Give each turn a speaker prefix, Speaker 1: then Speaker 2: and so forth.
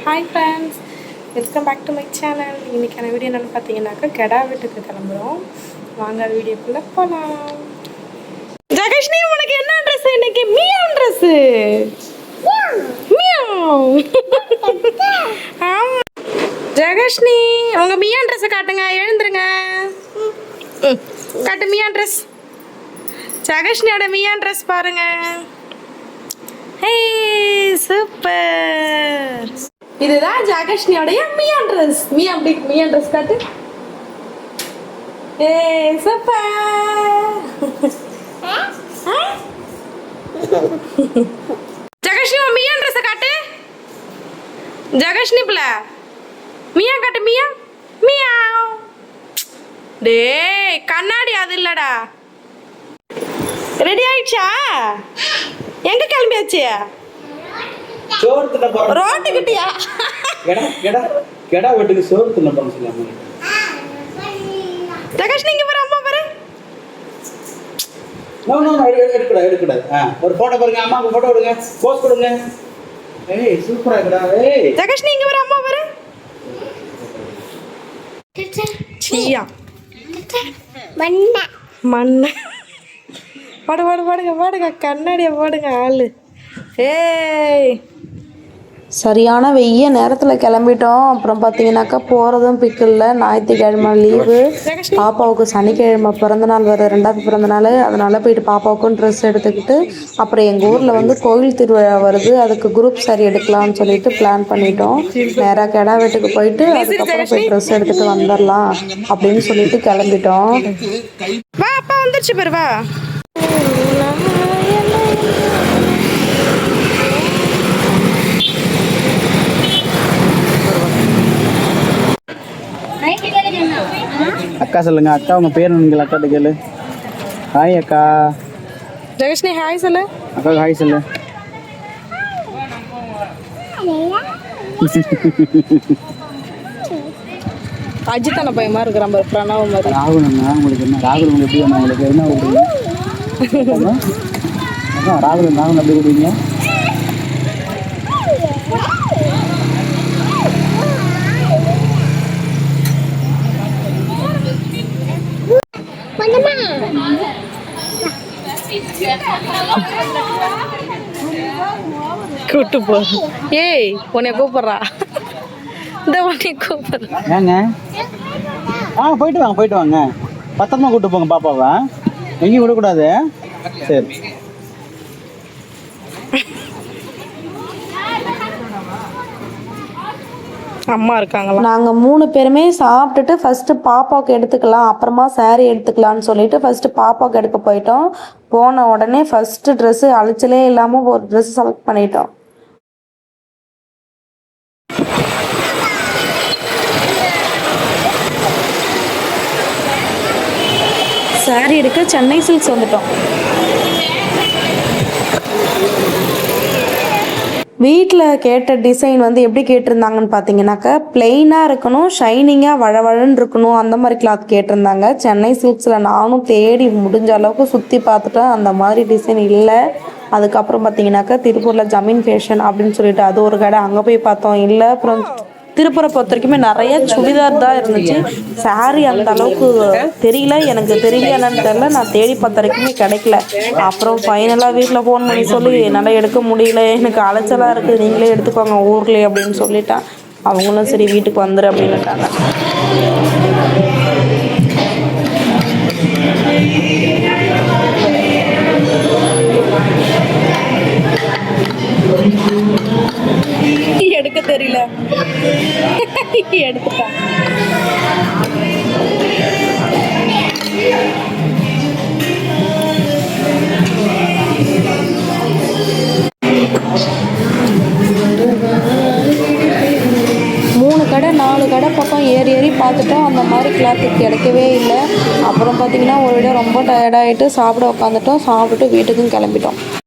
Speaker 1: Hi friends, welcome back to my channel. இன்றைக்கான video என்னென்னு பார்த்தீங்கன்னாக்கா கெடா வீட்டுக்கு கிளம்புறோம். வாங்க வீடியோக்குள்ளே போகலாம். ஜெகஷ்னி, உனக்கு என்ன ட்ரெஸ் இன்னைக்கு? Meow dress. மியாவ். ஆமாம் ஜெகஷ்னி, உங்கள் மியா ட்ரெஸ்ஸை காட்டுங்க. எழுந்துருங்க. காட்டு மியா ட்ரெஸ். ஜெகஷ்னியோட மியா ட்ரெஸ் பாருங்க. ஹே சூப்பர். இதுதான் ஜெகஷ்னியோடைய மியா ட்ரெஸ். மியா அப்படி மியா ட்ரெஸ் காட்டு. ஏ சூப்பர். ஜெகஷ்னி மியா ட்ரெஸ் காட்டு. ஜெகஷ்னி பிள்ளை மியா காட்டு. மியா மியா. டேய் கண்ணாடி அது இல்லடா. ரெடி ஆயிடுச்சா? எங்க கிளம்பியாச்சு? ரோட்டுக்கிட்டியா?
Speaker 2: கெடா வெட்டுக்கு சோறு தின்ன போறோம் சொல்லாம.
Speaker 1: ஜெகஷ்னி இங்க வர. அம்மா வர.
Speaker 2: நோ எடுக்கடா. ஒரு போட்டோ பாருங்க. அம்மாக்கு போட்டோ எடுங்க. போஸ் கொடுங்க. ஏய் சூப்பரா இருக்குடா. ஏய்
Speaker 1: ஜெகஷ்னி இங்க வர. அம்மா வர. சியா மண்ண பாடுங்க கண்ணாடியை பாடுங்க ஆளு. ஏய்
Speaker 3: சரியான வெய்ய நேரத்தில் கிளம்பிட்டோம். அப்புறம் பார்த்தீங்கன்னாக்கா போகிறதும் பிக்கில்ல. ஞாயிற்றுக்கிழமை லீவு. பாப்பாவுக்கு சனிக்கிழமை பிறந்தநாள் வர 2வது பிறந்தநாள். அதனால் போயிட்டு பாப்பாவுக்கும் ட்ரெஸ் எடுத்துக்கிட்டு அப்புறம் எங்கள் ஊரில் கோயில் திருவிழா வருது. அதுக்கு குரூப் சாரி எடுக்கலாம்னு சொல்லிட்டு பிளான் பண்ணிட்டோம். நேராக கெடா வீட்டுக்கு போயிட்டு அதுக்கப்புறம் போய் ட்ரெஸ் எடுத்துகிட்டு வந்துடலாம் அப்படின்னு சொல்லிட்டு கிளம்பிட்டோம்.
Speaker 1: வா அப்பா வந்துருச்சு பாரு. வா
Speaker 2: அக்கா சொல்லுங்க. அக்கா உங்க பேர் என்னங்க? அக்காட்ட கேளு. ஹாய் அக்கா.
Speaker 1: ஜெகஷ்னி ஹாய் சொல்லு.
Speaker 2: அக்கா ஹாய் சொல்லு.
Speaker 1: அஜித்தான பையமா இருக்கிறான் பாரு. பிரணவ் மாதிரி.
Speaker 2: ராகுலண்ணா உங்களுக்கு என்ன? ராகுல் உங்களுக்கு எப்படி வேணும்? உங்களுக்கு என்ன கொடுங்க? அக்கா ராகுல் எப்படி கொடுங்க?
Speaker 1: கூட்டு போ. ஏய் உன்னை கூப்பிடுறா. இந்த உன்னை கூப்பிடுறா.
Speaker 2: ஏங்க போயிட்டு வாங்க. பத்திரமா கூட்டு போங்க பாப்பாவை. எங்கேயும் விடக்கூடாது. சரி.
Speaker 1: அம்மா இருக்காங்களா?
Speaker 3: நாங்கள் 3 பேருமே சாப்பிட்டுட்டு ஃபஸ்ட்டு பாப்பாவுக்கு எடுத்துக்கலாம், அப்புறமா சாரீ எடுத்துக்கலான்னு சொல்லிட்டு ஃபஸ்ட்டு பாப்பாவுக்கு எடுக்க போயிட்டோம். போன உடனே ஃபஸ்ட்டு ட்ரெஸ்ஸு அழிச்சலே இல்லாமல் ஒரு ட்ரெஸ் செலக்ட் பண்ணிட்டோம். சாரீ எடுக்க சென்னை சில்க்ஸ் வந்துட்டோம். வீட்டில் கேட்ட டிசைன் எப்படி கேட்டிருந்தாங்கன்னு பார்த்தீங்கன்னாக்கா பிளெயினாக இருக்கணும், ஷைனிங்காக வழவழன்னு இருக்கணும், அந்த மாதிரி கிளாத் கேட்டிருந்தாங்க. சென்னை சில்க்ஸில் நானும் தேடி முடிஞ்ச அளவுக்கு சுற்றி பார்த்துட்டேன். அந்த மாதிரி டிசைன் இல்லை. அதுக்கப்புறம் பார்த்தீங்கன்னாக்கா திருப்பூரில் ஜமீன் ஃபேஷன் அப்படின்னு சொல்லிட்டு அது ஒரு கடை, அங்கே போய் பார்த்தோம். இல்லை. அப்புறம் திருப்பூரை பொறுத்த வரைக்குமே நிறைய சுடிதார் தான் இருந்துச்சு. சாரீ அந்த அளவுக்கு எனக்கு தெரியல என்னன்னு தெரியல. நான் தேடி பார்த்த வரைக்குமே கிடைக்கல. அப்புறம் ஃபைனலாக வீட்டில் ஃபோன் பண்ணி சொல்லி என்னால் எடுக்க முடியல, எனக்கு அலைச்சலாக இருக்குது, நீங்களே எடுத்துக்கோங்க ஊர்லேயே அப்படின்னு சொல்லிட்டேன். அவங்களும் சரி வீட்டுக்கு வந்துடு அப்படின்னுட்டாங்க.
Speaker 1: எடுக்க தெரியல. எடுத்துட்டேன்.
Speaker 3: கடை 4 கடை பக்கம் ஏறி பார்த்துட்டோம். அந்த மாதிரி கிளாத்து கிடைக்கவே இல்லை. அப்புறம் பார்த்திங்கன்னா ஒரு விட ரொம்ப டயர்டாகிட்டு சாப்பிட உட்காந்துட்டோம். சாப்பிட்டுட்டு வீட்டுக்கும் கிளம்பிட்டோம்.